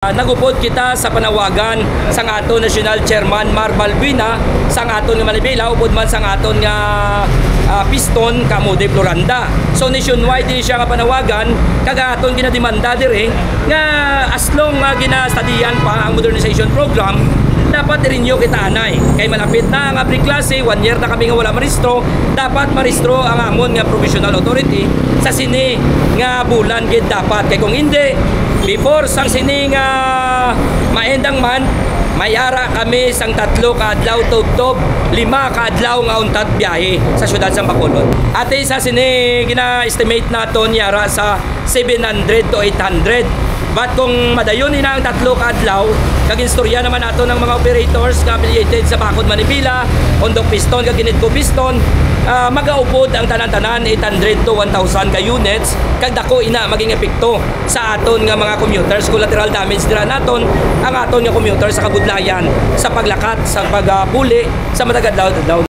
Nagupod kita sa panawagan sa aton National Chairman Mar Balbina sa aton nga Manibela upod man sa aton nga piston kamo de Floranda. So nationwide din siya nga panawagan kag aton ginademanda dire nga as long nga ginastadian pa ang modernization program dapat rinyo kita anay kay malapit na ang abri klase 1 year na kami nga wala maristro, dapat maristro ang amon nga provisional authority sa sini nga bulan gid dapat kay kung hindi before sang sini nga maendang man mayara kami sang 3 ka adlaw tugtob 5 ka adlaw nga untat biyahe sa syudad sa Bacolod. Ate sa sini gina-estimate naton yara sa 700 to 800. But kung madayon ina ang 3 ka adlaw, kag istorya naman nato ng mga operators nga affiliated sa Bacod Manibela, Ondok Piston kag Ginidco Piston, magaupod ang tanan-tanan 800 to 1,000 ka units kag dako ina maging epekto sa aton nga mga commuters. Collateral damage dira naton ang aton nga commuters sa kabudlayan sa paglakat sa pagpuli sa matagadlaw-adlaw.